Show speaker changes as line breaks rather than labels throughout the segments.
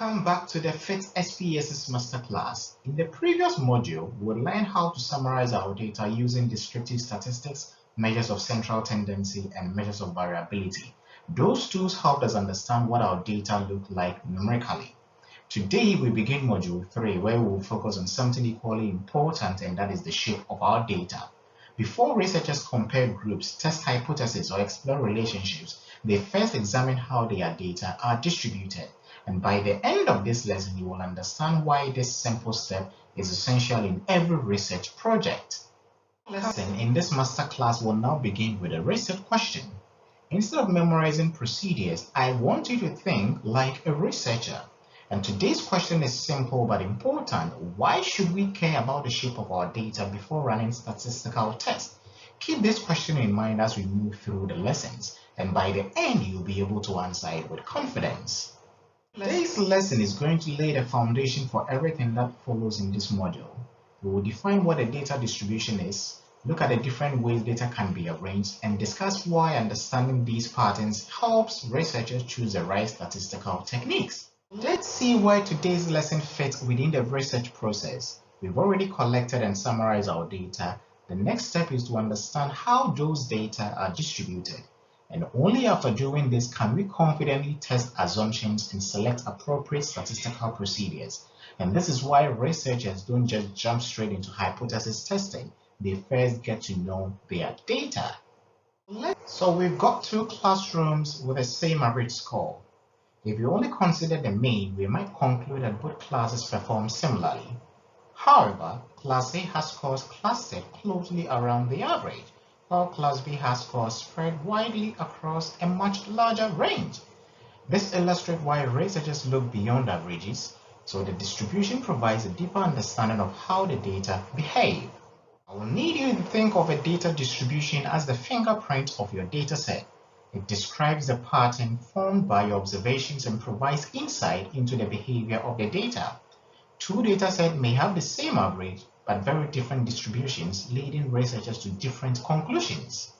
Welcome back to the FITTS SPSS Masterclass. In the previous module, we learned how to summarize our data using descriptive statistics, measures of central tendency, and measures of variability. Those tools helped us understand what our data look like numerically. Today, we begin module 3, where we will focus on something equally important, and that is the shape of our data. Before researchers compare groups, test hypotheses, or explore relationships, they first examine how their data are distributed. And by the end of this lesson, you will understand why this simple step is essential in every research project. Lesson in this masterclass will now begin with a research question. Instead of memorizing procedures, I want you to think like a researcher. And today's question is simple but important. Why should we care about the shape of our data before running statistical tests? Keep this question in mind as we move through the lessons, and by the end, you'll be able to answer it with confidence. Today's lesson is going to lay the foundation for everything that follows in this module. We will define what a data distribution is, look at the different ways data can be arranged, and discuss why understanding these patterns helps researchers choose the right statistical techniques. Let's see where today's lesson fits within the research process. We've already collected and summarized our data. The next step is to understand how those data are distributed. And only after doing this can we confidently test assumptions and select appropriate statistical procedures. And this is why researchers don't just jump straight into hypothesis testing. They first get to know their data. So we've got two classrooms with the same average score. If you only consider the mean, we might conclude that both classes perform similarly. However, Class A has scores clustered closely around the average, while Class B has scores spread widely across a much larger range. This illustrates why researchers look beyond averages, so the distribution provides a deeper understanding of how the data behave. I will need you to think of a data distribution as the fingerprint of your dataset. It describes the pattern formed by your observations and provides insight into the behavior of the data. Two datasets may have the same average, but very different distributions, leading researchers to different conclusions.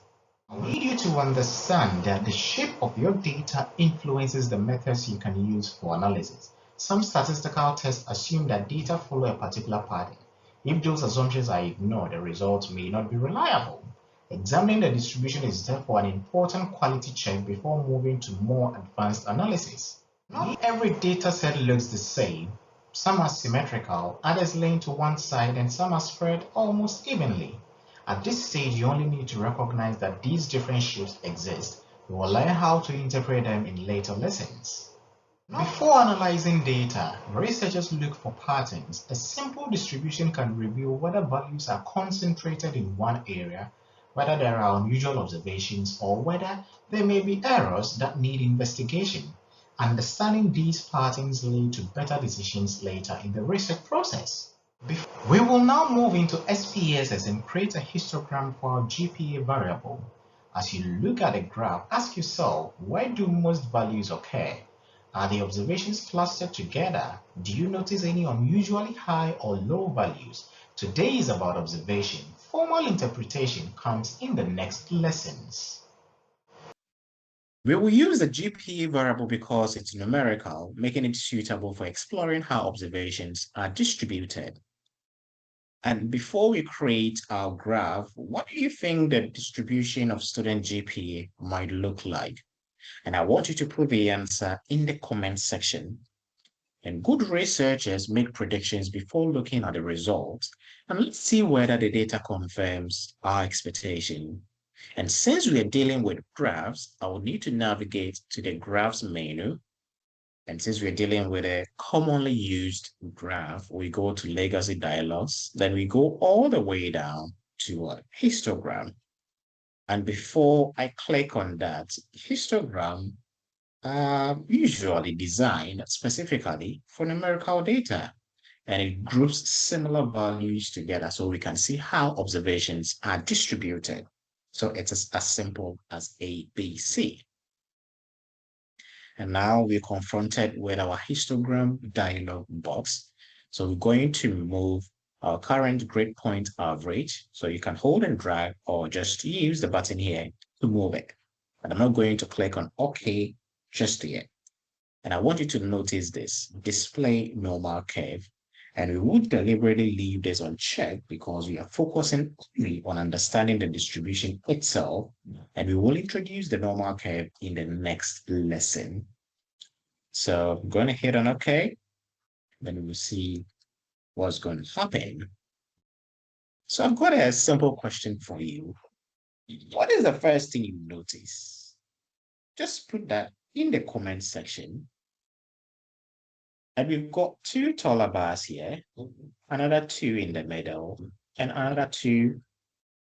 I need you to understand that the shape of your data influences the methods you can use for analysis. Some statistical tests assume that data follow a particular pattern. If those assumptions are ignored, the results may not be reliable. Examining the distribution is therefore an important quality check before moving to more advanced analysis. Not every dataset looks the same. Some are symmetrical, others lean to one side, and some are spread almost evenly. At this stage, you only need to recognize that these different shapes exist. We will learn how to interpret them in later lessons. Before analyzing data, researchers look for patterns. A simple distribution can reveal whether values are concentrated in one area, whether there are unusual observations, or whether there may be errors that need investigation. Understanding these patterns lead to better decisions later in the research process. We will now move into SPSS and create a histogram for our GPA variable. As you look at the graph, ask yourself, where do most values occur? Are the observations clustered together? Do you notice any unusually high or low values? Today is about observation. Formal interpretation comes in the next lessons.
We will use the GPA variable because it's numerical, making it suitable for exploring how observations are distributed. And before we create our graph, what do you think the distribution of student GPA might look like? And I want you to put the answer in the comment section. And good researchers make predictions before looking at the results. And let's see whether the data confirms our expectation. And since we are dealing with graphs, I will need to navigate to the graphs menu. And since we're dealing with a commonly used graph, we go to legacy dialogues, then we go all the way down to a histogram. And before I click on that, histogram are usually designed specifically for numerical data, and it groups similar values together so we can see how observations are distributed. So it's as simple as A, B, C. And now we're confronted with our histogram dialog box. So we're going to move our current grade point average. So you can hold and drag or just use the button here to move it. But I'm not going to click on OK just yet. And I want you to notice this, display normal curve. And we would deliberately leave this unchecked because we are focusing only on understanding the distribution itself. And we will introduce the normal curve in the next lesson. So I'm going to hit on OK. Then we'll see what's going to happen. So I've got a simple question for you. What is the first thing you notice? Just put that in the comment section. And we've got two taller bars here, another two in the middle, and another two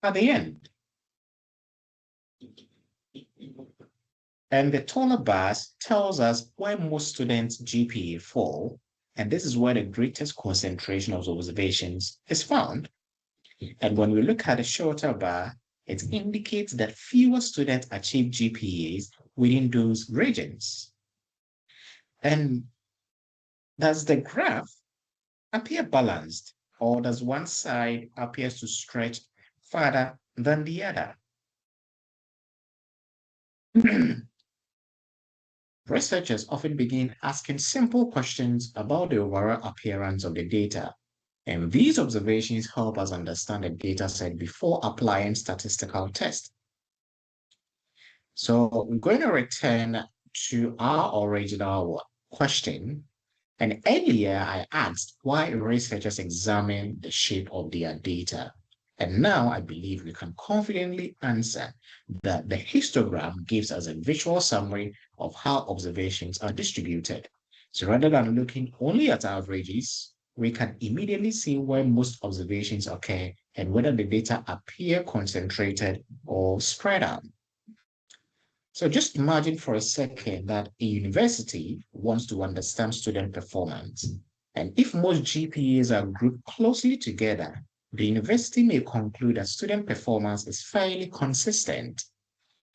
at the end. And the taller bars tells us where most students' GPA fall, and this is where the greatest concentration of observations is found. And when we look at the shorter bar, it indicates that fewer students achieve GPAs within those regions. And does the graph appear balanced, or does one side appears to stretch farther than the other? Researchers often begin asking simple questions about the overall appearance of the data, and these observations help us understand the data set before applying statistical tests. So we're going to return to our original question. And earlier I asked why researchers examine the shape of their data. And now I believe we can confidently answer that the histogram gives us a visual summary of how observations are distributed. So rather than looking only at averages, we can immediately see where most observations occur and whether the data appear concentrated or spread out. So just imagine for a second that a university wants to understand student performance. And if most GPAs are grouped closely together, the university may conclude that student performance is fairly consistent.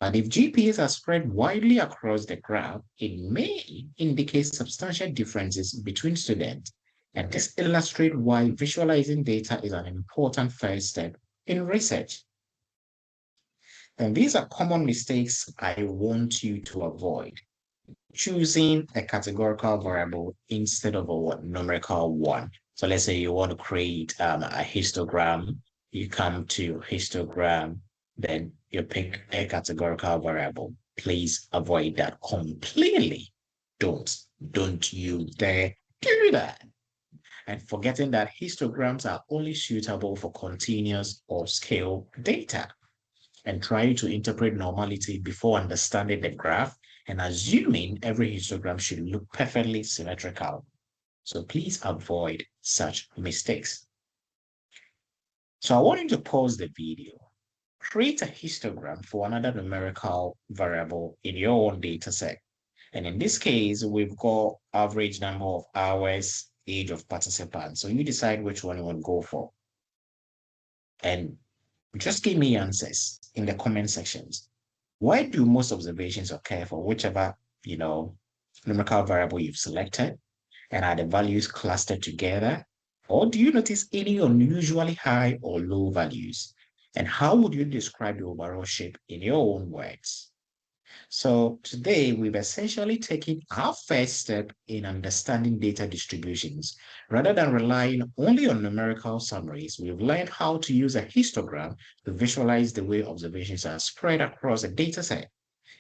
But if GPAs are spread widely across the graph, it may indicate substantial differences between students. And this illustrates why visualizing data is an important first step in research. And these are common mistakes I want you to avoid. Choosing a categorical variable instead of a numerical one. So let's say you want to create a histogram. You come to histogram, then you pick a categorical variable. Please avoid that completely. Don't you dare do that. And forgetting that histograms are only suitable for continuous or scale data. And trying to interpret normality before understanding the graph and assuming every histogram should look perfectly symmetrical. So please avoid such mistakes. So I want you to pause the video, create a histogram for another numerical variable in your own data set. And in this case, we've got average number of hours, age of participants. So you decide which one you want to go for. And just give me answers in the comment sections. Why do most observations occur for whichever, numerical variable you've selected? And are the values clustered together? Or do you notice any unusually high or low values? And how would you describe the overall shape in your own words? So today we've essentially taken our first step in understanding data distributions. Rather than relying only on numerical summaries, we've learned how to use a histogram to visualize the way observations are spread across a data set.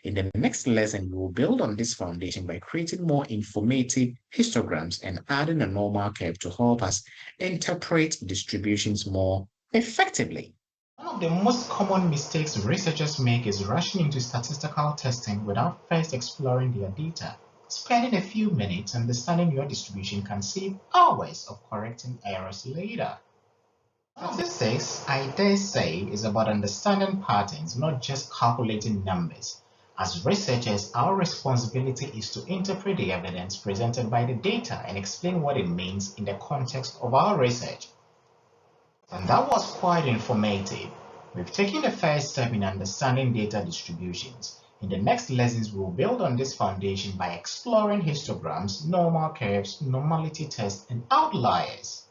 In the next lesson, we will build on this foundation by creating more informative histograms and adding a normal curve to help us interpret distributions more effectively.
One of the most common mistakes researchers make is rushing into statistical testing without first exploring their data. Spending a few minutes understanding your distribution can save hours of correcting errors later. Statistics, I dare say, is about understanding patterns, not just calculating numbers. As researchers, our responsibility is to interpret the evidence presented by the data and explain what it means in the context of our research. And that was quite informative. We've taken the first step in understanding data distributions. In the next lessons, we'll build on this foundation by exploring histograms, normal curves, normality tests, and outliers.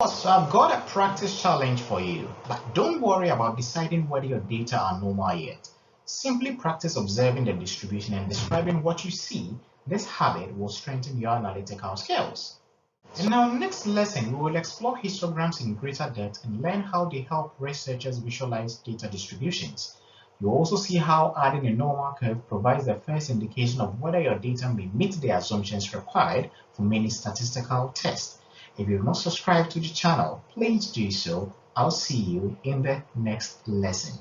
So I've got a practice challenge for you, but don't worry about deciding whether your data are normal yet. Simply practice observing the distribution and describing what you see This habit will strengthen your analytical skills. In our next lesson, we will explore histograms in greater depth and learn how they help researchers visualize data distributions. You'll also see how adding a normal curve provides the first indication of whether your data may meet the assumptions required for many statistical tests. If you've not subscribed to the channel, please do so. I'll see you in the next lesson.